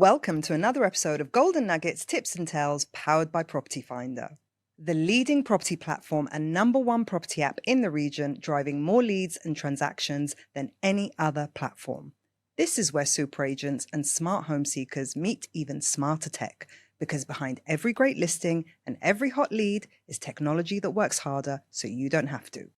Welcome to another episode of Golden Nuggets, Tips and Tales powered by Property Finder, the leading property platform and #1 property app in the region, driving more leads and transactions than any other platform. This is where super agents and smart home seekers meet even smarter tech, because behind every great listing and every hot lead is technology that works harder so you don't have to.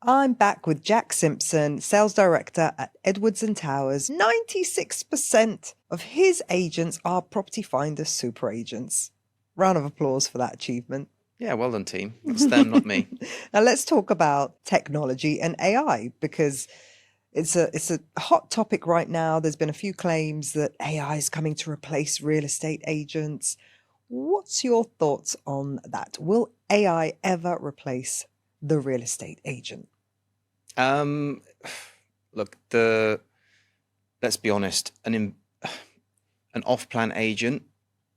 I'm back with Jack Simpson, Sales Director at Edwards & Towers. 96% of his agents are Property Finder super agents. Round of applause for that achievement. Yeah, well done, team. It's them, not me. Now let's talk about technology and AI, because it's a hot topic right now. There's been a few claims that AI is coming to replace real estate agents. What's your thoughts on that? Will AI ever replace the real estate agent? Look, let's be honest, an off-plan agent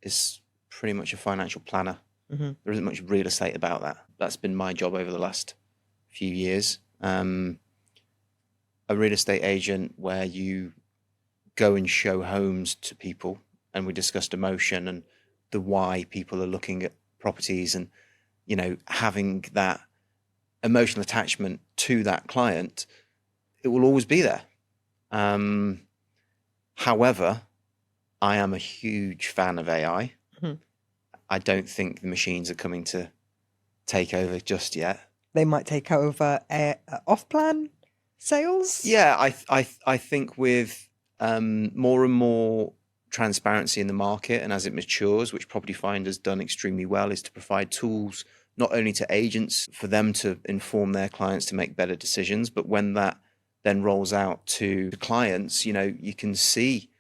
is pretty much a financial planner. Mm-hmm. There isn't much real estate about that. That's been my job over the last few years. A real estate agent where you go and show homes to people, and we discussed emotion and the why people are looking at properties, and having that emotional attachment to that client, it will always be there. However, I am a huge fan of AI. Mm-hmm. I don't think the machines are coming to take over just yet. They might take over off-plan sales? Yeah, I think with more and more transparency in the market, and as it matures, which Property Finder's done extremely well, is to provide tools not only to agents for them to inform their clients to make better decisions, but when that then rolls out to the clients, you can see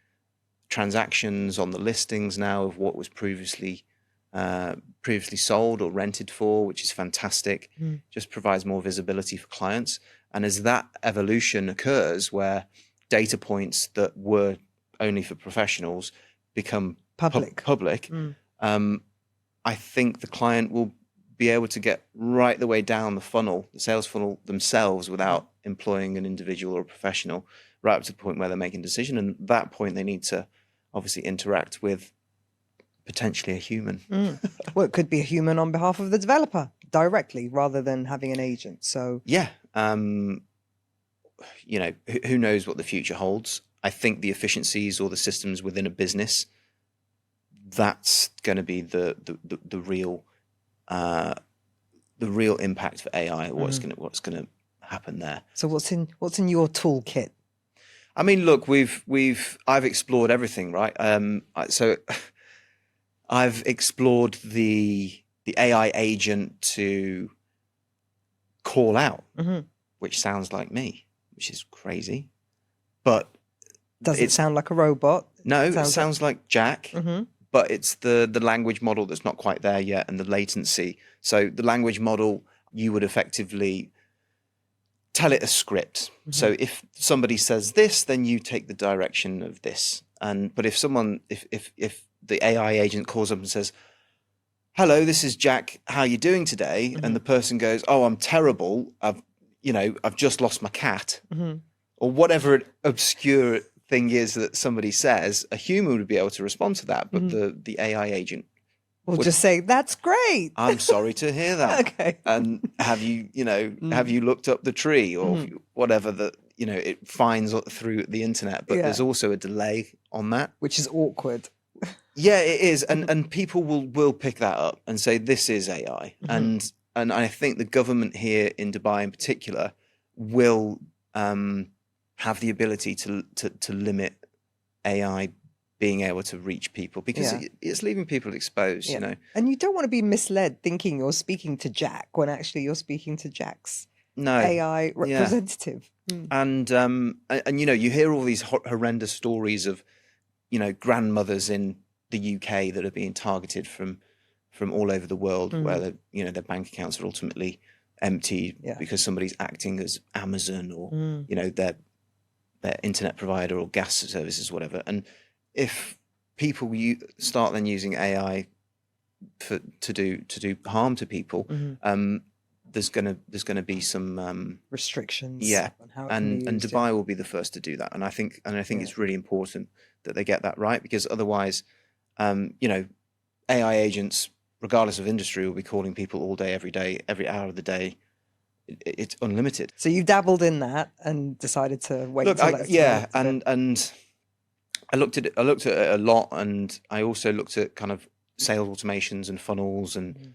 transactions on the listings now of what was previously sold or rented for, which is fantastic. Just provides more visibility for clients. And as that evolution occurs, where data points that were only for professionals become public, I think the client will be able to get right the way down the funnel, the sales funnel themselves, without employing an individual or a professional, right up to the point where they're making a decision. And at that point, they need to obviously interact with potentially a human. Well, it could be a human on behalf of the developer directly, rather than having an agent. So yeah, who knows what the future holds? I think the efficiencies or the systems within a business, that's going to be the real impact for AI. What's going to happen there? So what's in your toolkit? I mean, look, I've explored everything, right? So I've explored the AI agent to call out, which sounds like me, which is crazy, but does it sound like a robot? No, it sounds like Jack. But it's the language model that's not quite there yet, and the latency. So the language model, you would effectively tell it a script. So if somebody says this, then you take the direction of this. But if the AI agent calls up and says, "Hello, this is Jack. How are you doing today?" And the person goes, "Oh, I'm terrible. I've just lost my cat," or whatever obscure thing is that somebody says, a human would be able to respond to that, but the AI agent will just say, "That's great. I'm sorry to hear that." Okay. And have you looked up the tree, or whatever that it finds through the internet? But there's also a delay on that, which is awkward. Yeah, it is, and people will pick that up and say this is AI, and I think the government here in Dubai in particular will have the ability to limit AI being able to reach people, because it's leaving people exposed, And you don't want to be misled thinking you're speaking to Jack when actually you're speaking to Jack's AI representative. And you hear all these horrendous stories of grandmothers in the UK that are being targeted from all over the world, where their bank accounts are ultimately emptied because somebody's acting as Amazon or their internet provider or gas services, whatever. And if people start then using AI to do harm to people, there's gonna be some restrictions yeah, on how it can be and used. Dubai will be the first to do that, and I think it's really important that they get that right, because otherwise, AI agents, regardless of industry, will be calling people all day, every day, every hour of the day. It's unlimited. So you dabbled in that and decided to wait Look, till and I looked at it a lot, and I also looked at kind of sales automations and funnels, and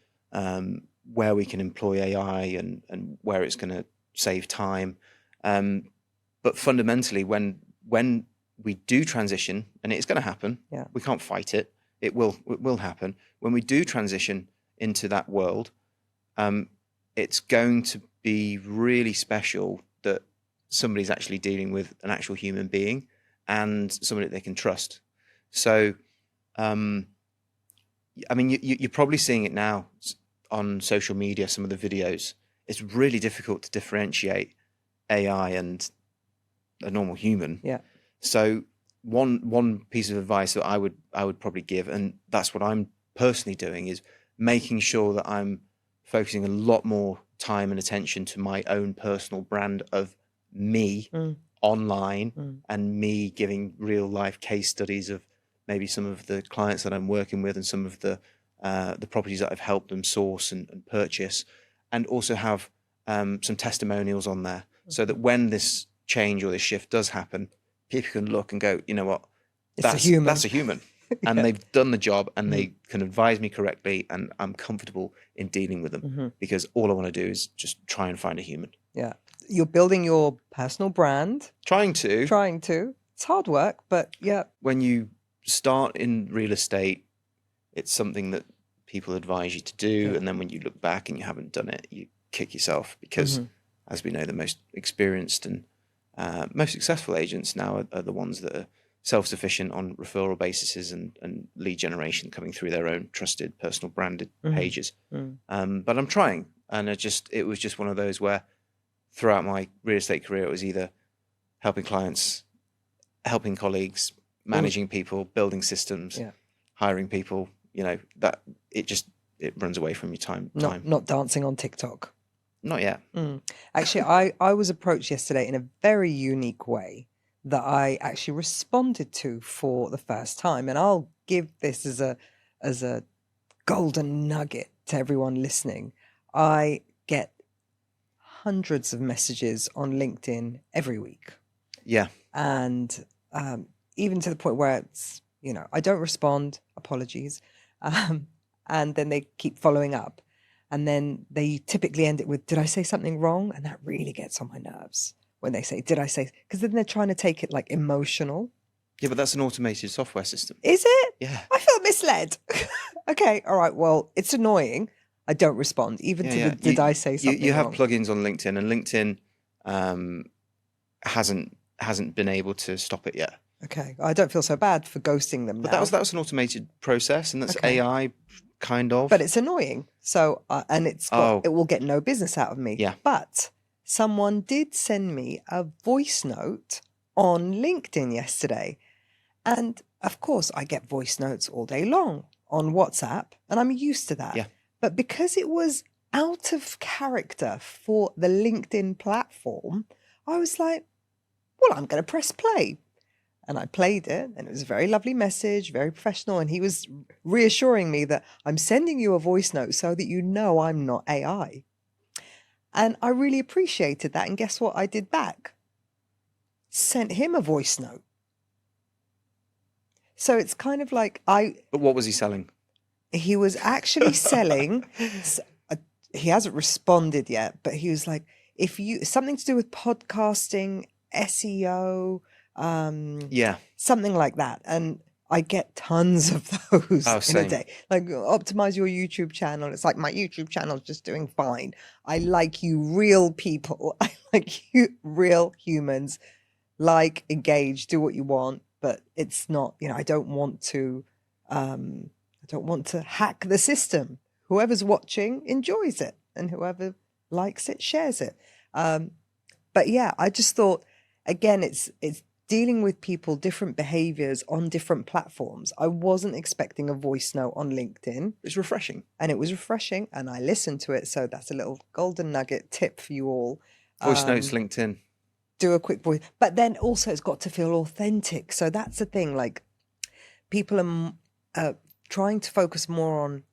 where we can employ AI, and where it's going to save time. But fundamentally, when we do transition, and it's going to happen, we can't fight it. It will happen. When we do transition into that world, it's going to be really special that somebody's actually dealing with an actual human being and somebody that they can trust. So, I mean, you're probably seeing it now on social media, some of the videos. It's really difficult to differentiate AI and a normal human. Yeah. So one piece of advice that I would probably give, and that's what I'm personally doing, is making sure that I'm focusing a lot more time and attention to my own personal brand of me online, and me giving real life case studies of maybe some of the clients that I'm working with, and some of the properties that I've helped them source and purchase, and also have some testimonials on there, so that when this change or this shift does happen, people can look and go, you know what, that's a human. And they've done the job, and they can advise me correctly, and I'm comfortable in dealing with them, because all I want to do is just try and find a human. Yeah. You're building your personal brand. Trying to. It's hard work, but yeah. When you start in real estate, it's something that people advise you to do. And then when you look back and you haven't done it, you kick yourself, because as we know, the most experienced and most successful agents now are the ones that are self-sufficient on referral bases and lead generation coming through their own trusted personal branded pages. But I'm trying, and it was just one of those where throughout my real estate career, it was either helping clients, helping colleagues, managing people, building systems, hiring people, that it runs away from your time. Not dancing on TikTok. Not yet. Actually, I was approached yesterday in a very unique way that I actually responded to for the first time. And I'll give this as a golden nugget to everyone listening. I get hundreds of messages on LinkedIn every week. Yeah. And even to the point where it's, I don't respond, apologies. And then they keep following up. And then they typically end it with, did I say something wrong? And that really gets on my nerves when they say, did I say, because then they're trying to take it like emotional. Yeah, but that's an automated software system. Is it? Yeah. I feel misled. Okay, all right, well, it's annoying. I don't respond, even to the, did I say something You have wrong? plugins on LinkedIn, and LinkedIn hasn't been able to stop it yet. Okay, I don't feel so bad for ghosting them now. But that was an automated process, and that's AI kind of. But it's annoying. So, and it will get no business out of me. Yeah. But someone did send me a voice note on LinkedIn yesterday. And of course, I get voice notes all day long on WhatsApp, and I'm used to that. Yeah. But because it was out of character for the LinkedIn platform, I was like, well, I'm going to press play. And I played it, and it was a very lovely message, very professional. And he was reassuring me that I'm sending you a voice note so that you know I'm not AI. And I really appreciated that. And guess what I did back? Sent him a voice note. So it's kind of like But what was he selling? He was actually selling, he hasn't responded yet, but he was like, something to do with podcasting, SEO, something like that. And I get tons of those in a day. Like, optimize your YouTube channel. It's like, my YouTube channel is just doing fine. I like you real people. I like you real humans. Like, engage, do what you want, but it's not, I don't want to hack the system. Whoever's watching enjoys it, and whoever likes it shares it. But yeah, I just thought, again, it's dealing with people, different behaviors on different platforms. I wasn't expecting a voice note on LinkedIn. It's refreshing. And it was refreshing, and I listened to it. So that's a little golden nugget tip for you all. Voice notes, LinkedIn. Do a quick voice. But then also it's got to feel authentic. So that's the thing. Like, people are trying to focus more on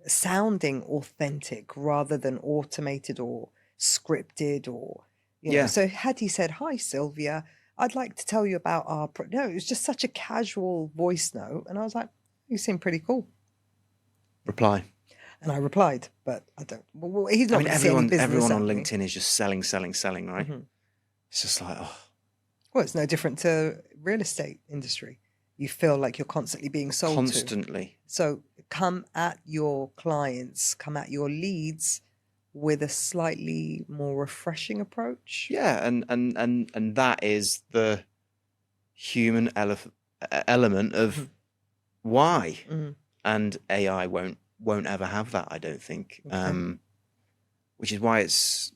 sounding authentic rather than automated or scripted or, Yeah. So had he said, "Hi, Sylvia, I'd like to tell you about our..." No, it was just such a casual voice note. And I was like, "You seem pretty cool." Reply. And I replied, but I don't. Well, he's not. I mean, going to see any business everyone on out of me. LinkedIn is just selling, right? Mhm. It's just like, oh, Well, it's no different to real estate industry. You feel like you're constantly being sold to. constantly. So come at your clients, come at your leads with a slightly more refreshing approach. Yeah, and that is the human element of why, Mhm. and AI won't ever have that, I don't think. Okay. Which is why it's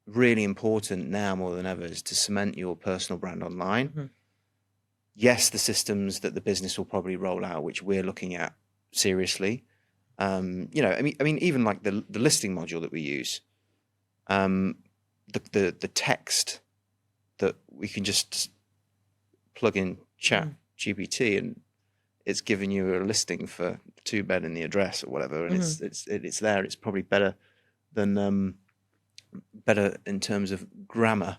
really important now more than ever is to cement your personal brand online. Mhm. Yes, the systems that the business will probably roll out, which we're looking at seriously. I mean, even like the listing module that we use, the text that we can just plug in Chat GPT and it's giving you a listing for 2-bed in the address or whatever, and it's there. It's probably better than better in terms of grammar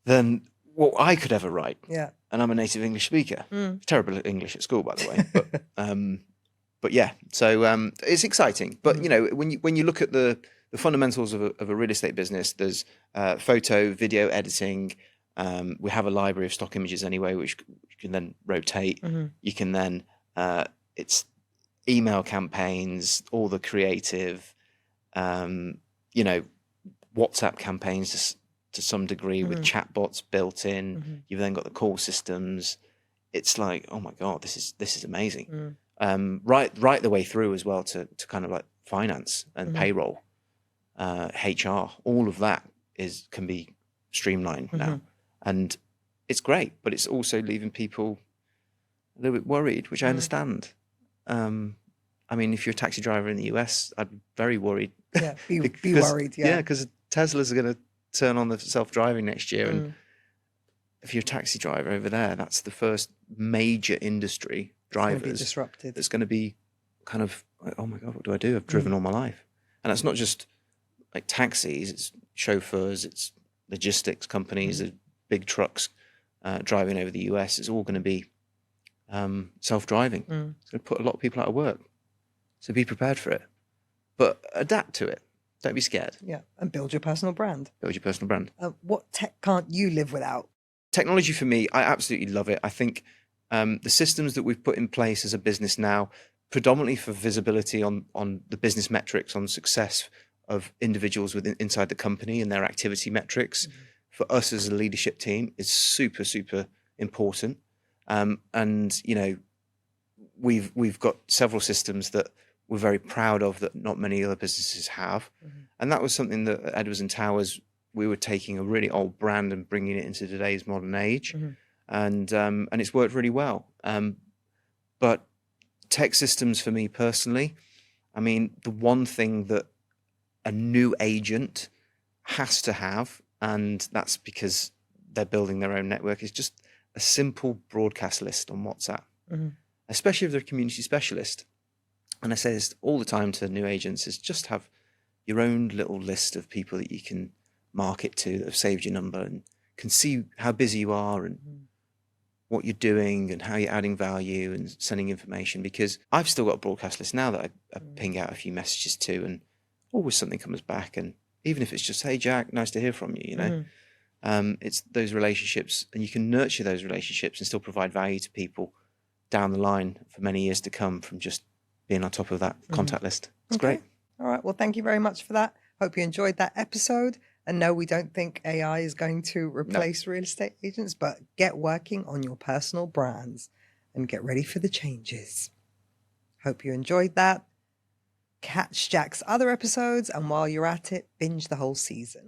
than what I could ever write. Yeah. And I'm a native English speaker. Terrible at English at school, by the way. But yeah, so it's exciting. But when you look at the fundamentals of a real estate business, there's photo, video editing. We have a library of stock images anyway, which you can then rotate. You can then it's email campaigns, all the creative, WhatsApp campaigns to some degree with chatbots built in. You've then got the call systems. It's like, oh my God, this is amazing. Right the way through as well to kind of like finance and payroll, HR, all of that can be streamlined now. And it's great, but it's also leaving people a little bit worried, which I understand. I mean, if you're a taxi driver in the US, I'd be very worried. Yeah, be worried. Yeah, because Teslas are going to turn on the self-driving next year. And if you're a taxi driver over there, that's the first major industry drivers disrupted. That's going to be kind of like, oh my God, what do I do? I've driven all my life. And it's not just like taxis, it's chauffeurs, it's logistics companies, big trucks driving over the US. It's all going to be self-driving. It's going to put a lot of people out of work. So be prepared for it, but adapt to it. Don't be scared. Yeah, and build your personal brand. Build your personal brand. What tech can't you live without? Technology for me, I absolutely love it. I think the systems that we've put in place as a business now, predominantly for visibility on the business metrics, on success of individuals inside the company and their activity metrics, for us as a leadership team is super, super important. And we've got several systems that we're very proud of that not many other businesses have. And that was something that at Edwards and Towers, we were taking a really old brand and bringing it into today's modern age. And it's worked really well. But tech systems for me personally, I mean, the one thing that a new agent has to have, and that's because they're building their own network, is just a simple broadcast list on WhatsApp, especially if they're a community specialist. And I say this all the time to new agents, is just have your own little list of people that you can market to that have saved your number and can see how busy you are and what you're doing and how you're adding value and sending information. Because I've still got a broadcast list now that I ping out a few messages to, and always something comes back. And even if it's just, hey, Jack, nice to hear from you, it's those relationships, and you can nurture those relationships and still provide value to people down the line for many years to come from just being on top of that contact list. It's great. All right. Well, thank you very much for that. Hope you enjoyed that episode. And no, we don't think AI is going to replace real estate agents, but get working on your personal brands and get ready for the changes. Hope you enjoyed that. Catch Jack's other episodes, and while you're at it, binge the whole season.